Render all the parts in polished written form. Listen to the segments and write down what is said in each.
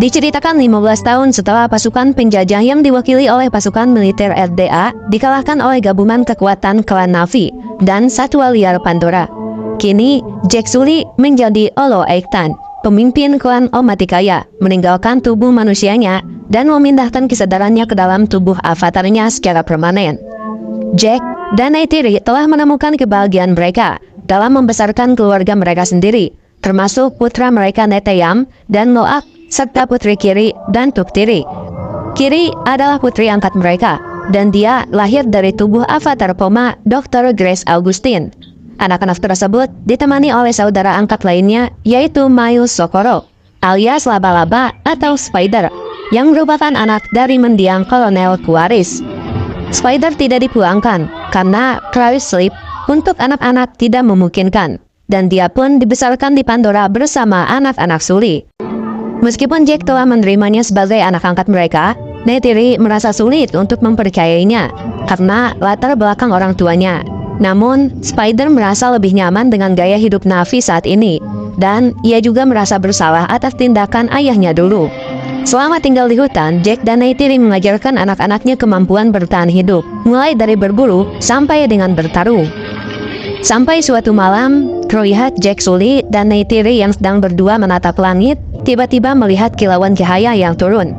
Diceritakan 15 tahun setelah pasukan penjajah yang diwakili oleh pasukan militer RDA dikalahkan oleh gabungan kekuatan klan Na'vi dan satwa liar Pandora. Kini, Jack Sully menjadi Olo Eggtan, pemimpin klan Omaticaya, meninggalkan tubuh manusianya dan memindahkan kesadarannya ke dalam tubuh avatarnya secara permanen. Jack dan Neytiri telah menemukan kebahagiaan mereka dalam membesarkan keluarga mereka sendiri, termasuk putra mereka Neteyam dan Noak, serta putri Kiri dan Tuktiri. Kiri adalah putri angkat mereka, dan dia lahir dari tubuh avatar Poma Dr. Grace Augustine. Anak-anak tersebut ditemani oleh saudara angkat lainnya, yaitu Mayu Sokoro, alias Laba-Laba atau Spider, yang merupakan anak dari mendiang Kolonel Quaritch. Spider tidak dipulangkan karena cryo sleep untuk anak-anak tidak memungkinkan, dan dia pun dibesarkan di Pandora bersama anak-anak Sully. Meskipun Jack telah menerimanya sebagai anak angkat mereka, Neytiri merasa sulit untuk mempercayainya karena latar belakang orang tuanya. Namun, Spider merasa lebih nyaman dengan gaya hidup Na'vi saat ini, dan ia juga merasa bersalah atas tindakan ayahnya dulu. Selama tinggal di hutan, Jack dan Neytiri mengajarkan anak-anaknya kemampuan bertahan hidup, mulai dari berburu sampai dengan bertarung. Sampai suatu malam, terlihat Jack Sully dan Neytiri yang sedang berdua menatap langit, tiba-tiba melihat kilauan cahaya yang turun.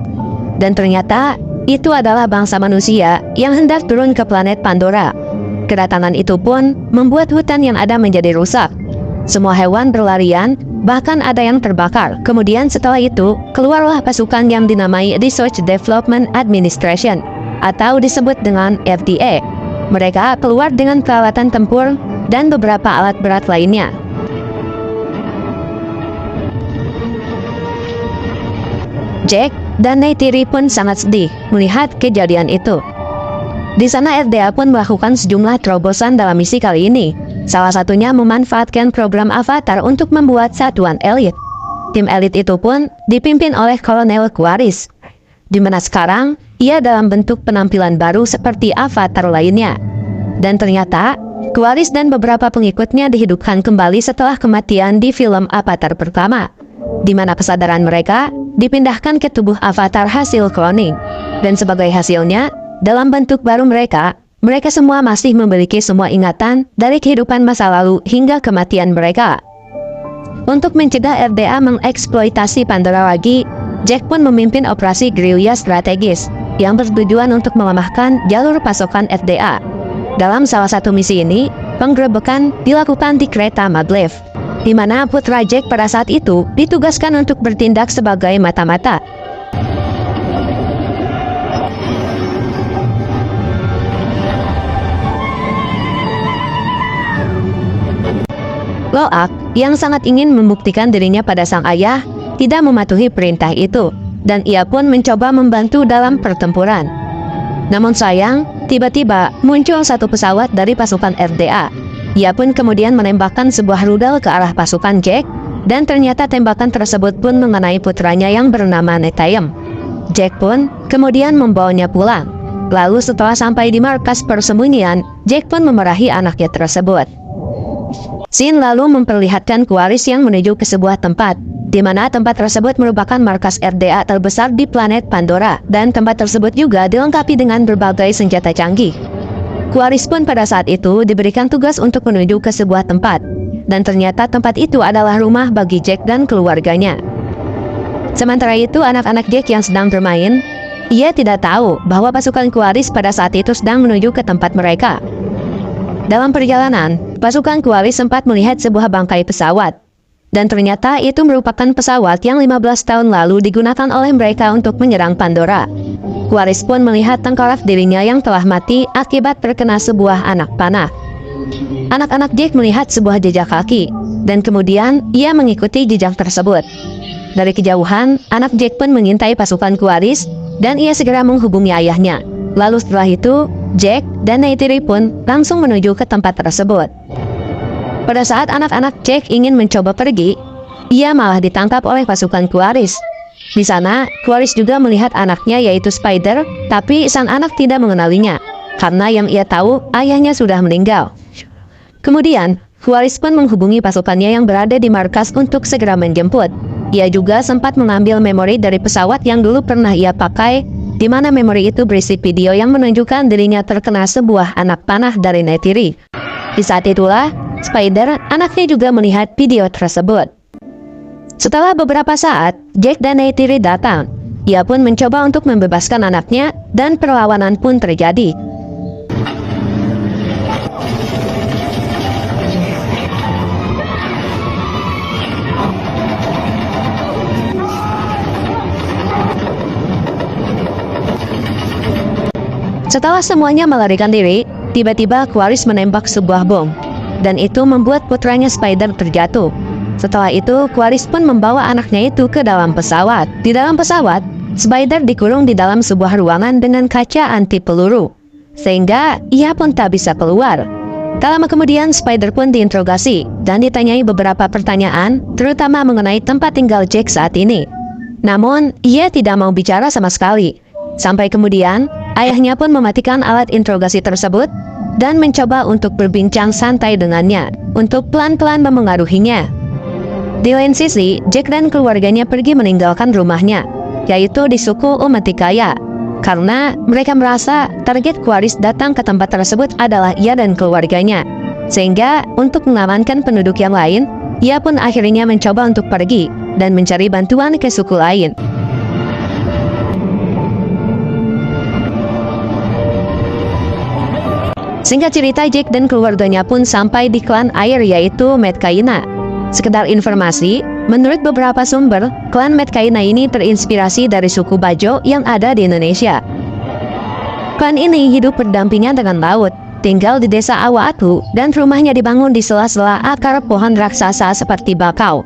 Dan ternyata, itu adalah bangsa manusia yang hendak turun ke planet Pandora. Kedatangan itu pun membuat hutan yang ada menjadi rusak. Semua hewan berlarian, bahkan ada yang terbakar. Kemudian setelah itu, keluarlah pasukan yang dinamai Research Development Administration, atau disebut dengan FDA. Mereka keluar dengan peralatan tempur dan beberapa alat berat lainnya. Jack dan Neytiri pun sangat sedih melihat kejadian itu. Di sana RDA pun melakukan sejumlah terobosan dalam misi kali ini. Salah satunya memanfaatkan program avatar untuk membuat satuan elit. Tim elit itu pun dipimpin oleh Kolonel Quaritch, di mana sekarang ia dalam bentuk penampilan baru seperti avatar lainnya. Dan ternyata Quaritch dan beberapa pengikutnya dihidupkan kembali setelah kematian di film Avatar pertama, di mana kesadaran mereka dipindahkan ke tubuh avatar hasil cloning. Dan sebagai hasilnya, dalam bentuk baru mereka semua masih memiliki semua ingatan dari kehidupan masa lalu hingga kematian mereka. Untuk mencegah RDA mengeksploitasi Pandora lagi, Jack pun memimpin operasi gerilya strategis yang bertujuan untuk melemahkan jalur pasokan RDA. Dalam salah satu misi ini, penggerebekan dilakukan di kereta Maglev, di mana putra Jack pada saat itu ditugaskan untuk bertindak sebagai mata-mata. Loak, yang sangat ingin membuktikan dirinya pada sang ayah, tidak mematuhi perintah itu, dan ia pun mencoba membantu dalam pertempuran. Namun sayang, tiba-tiba muncul satu pesawat dari pasukan RDA. Ia pun kemudian menembakkan sebuah rudal ke arah pasukan Jack, dan ternyata tembakan tersebut pun mengenai putranya yang bernama Neteyam. Jack pun kemudian membawanya pulang. Lalu setelah sampai di markas persembunyian, Jack pun memarahi anaknya tersebut. Scene lalu memperlihatkan Quaritch yang menuju ke sebuah tempat, di mana tempat tersebut merupakan markas RDA terbesar di planet Pandora, dan tempat tersebut juga dilengkapi dengan berbagai senjata canggih. Quaritch pun pada saat itu diberikan tugas untuk menuju ke sebuah tempat, dan ternyata tempat itu adalah rumah bagi Jack dan keluarganya. Sementara itu, anak-anak Jack yang sedang bermain, ia tidak tahu bahwa pasukan Quaritch pada saat itu sedang menuju ke tempat mereka. Dalam perjalanan, pasukan Quaritch sempat melihat sebuah bangkai pesawat, dan ternyata itu merupakan pesawat yang 15 tahun lalu digunakan oleh mereka untuk menyerang Pandora. Quaritch pun melihat tengkorak dirinya yang telah mati akibat terkena sebuah anak panah. Anak-anak Jack melihat sebuah jejak kaki, dan kemudian ia mengikuti jejak tersebut. Dari kejauhan, anak Jack pun mengintai pasukan Quaritch, dan ia segera menghubungi ayahnya. Lalu setelah itu, Jack dan Neytiri pun langsung menuju ke tempat tersebut. Pada saat anak-anak Jack ingin mencoba pergi, ia malah ditangkap oleh pasukan Quaritch. Di sana, Quaritch juga melihat anaknya yaitu Spider, tapi sang anak tidak mengenalinya, karena yang ia tahu ayahnya sudah meninggal. Kemudian, Quaritch pun menghubungi pasukannya yang berada di markas untuk segera menjemput. Ia juga sempat mengambil memori dari pesawat yang dulu pernah ia pakai, di mana memori itu berisi video yang menunjukkan dirinya terkena sebuah anak panah dari Neytiri. Di saat itulah, Spider, anaknya juga melihat video tersebut. Setelah beberapa saat, Jack dan Neytiri datang. Ia pun mencoba untuk membebaskan anaknya, dan perlawanan pun terjadi. Setelah semuanya melarikan diri, tiba-tiba Quaritch menembak sebuah bom, dan itu membuat putranya Spider terjatuh. Setelah itu, Quaritch pun membawa anaknya itu ke dalam pesawat. Di dalam pesawat, Spider dikurung di dalam sebuah ruangan dengan kaca anti peluru, sehingga ia pun tak bisa keluar. Tak lama kemudian, Spider pun diinterogasi dan ditanyai beberapa pertanyaan, terutama mengenai tempat tinggal Jack saat ini. Namun, ia tidak mau bicara sama sekali. Sampai kemudian, ayahnya pun mematikan alat interogasi tersebut dan mencoba untuk berbincang santai dengannya untuk pelan-pelan memengaruhinya. Di lain sisi, Jack dan keluarganya pergi meninggalkan rumahnya, yaitu di suku Omaticaya, karena mereka merasa target Quaritch datang ke tempat tersebut adalah ia dan keluarganya. Sehingga untuk mengamankan penduduk yang lain, ia pun akhirnya mencoba untuk pergi dan mencari bantuan ke suku lain. Singkat cerita, Jack dan keluarganya pun sampai di klan air, yaitu Metkayina. Sekedar informasi, menurut beberapa sumber, klan Metkayina ini terinspirasi dari suku Bajo yang ada di Indonesia. Klan ini hidup berdampingan dengan laut, tinggal di desa Awaatu, dan rumahnya dibangun di sela-sela akar pohon raksasa seperti bakau.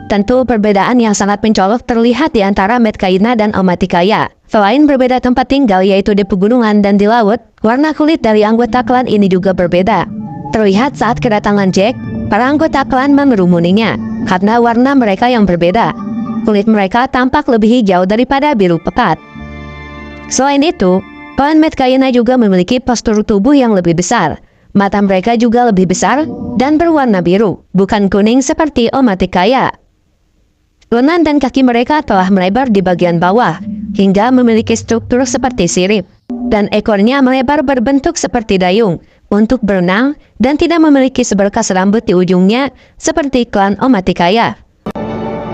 Tentu perbedaan yang sangat mencolok terlihat di antara Metkayina dan Omaticaya. Selain berbeda tempat tinggal yaitu di pegunungan dan di laut, warna kulit dari anggota klan ini juga berbeda. Terlihat saat kedatangan Jack, para anggota klan mengerumuninya karena warna mereka yang berbeda. Kulit mereka tampak lebih hijau daripada biru pekat. Selain itu, klan Metkayina juga memiliki postur tubuh yang lebih besar. Mata mereka juga lebih besar dan berwarna biru, bukan kuning seperti Omaticaya. Lengan dan kaki mereka telah melebar di bagian bawah, hingga memiliki struktur seperti sirip, dan ekornya melebar berbentuk seperti dayung untuk berenang dan tidak memiliki seberkas rambut di ujungnya seperti klan Omaticaya.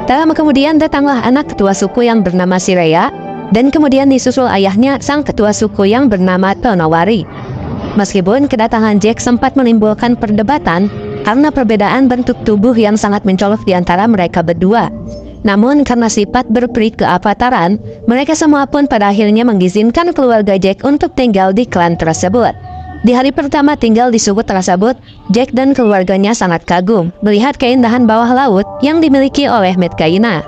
Tak lama kemudian datanglah anak ketua suku yang bernama Sireya, dan kemudian disusul ayahnya sang ketua suku yang bernama Tonowari. Meskipun kedatangan Jack sempat menimbulkan perdebatan karena perbedaan bentuk tubuh yang sangat mencolok di antara mereka berdua. Namun karena sifat berperi keavataran, mereka semua pun pada akhirnya mengizinkan keluarga Jack untuk tinggal di klan tersebut. Di hari pertama tinggal di suku tersebut, Jack dan keluarganya sangat kagum melihat keindahan bawah laut yang dimiliki oleh Metkayina.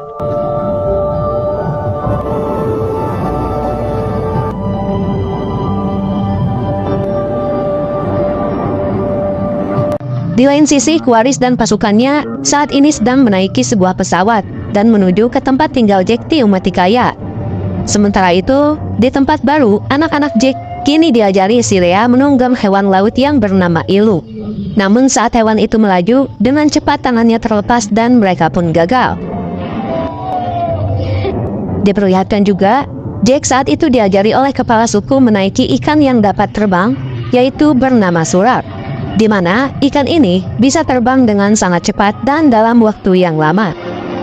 Di lain sisi, Quaritch dan pasukannya saat ini sedang menaiki sebuah pesawat dan menuju ke tempat tinggal Jack di Omaticaya. Sementara itu, di tempat baru, anak-anak Jack kini diajari Sireya menunggang hewan laut yang bernama Ilu. Namun saat hewan itu melaju, dengan cepat tangannya terlepas dan mereka pun gagal. Diperlihatkan juga, Jack saat itu diajari oleh kepala suku menaiki ikan yang dapat terbang, yaitu bernama Surar, di mana ikan ini bisa terbang dengan sangat cepat dan dalam waktu yang lama.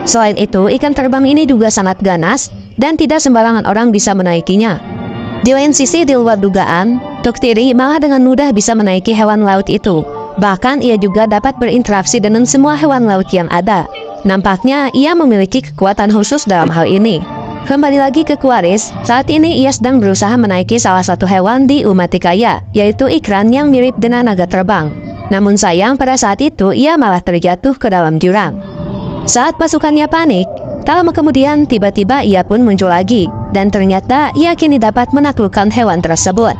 Selain itu, ikan terbang ini juga sangat ganas dan tidak sembarangan orang bisa menaikinya. Di lain sisi, di luar dugaan, Tuktiri malah dengan mudah bisa menaiki hewan laut itu. Bahkan ia juga dapat berinteraksi dengan semua hewan laut yang ada. Nampaknya ia memiliki kekuatan khusus dalam hal ini. Kembali lagi ke Quaritch, saat ini ia sedang berusaha menaiki salah satu hewan di Omaticaya, yaitu ikran yang mirip dengan naga terbang. Namun sayang pada saat itu ia malah terjatuh ke dalam jurang. Saat pasukannya panik, tak lama kemudian tiba-tiba ia pun muncul lagi, dan ternyata ia kini dapat menaklukkan hewan tersebut.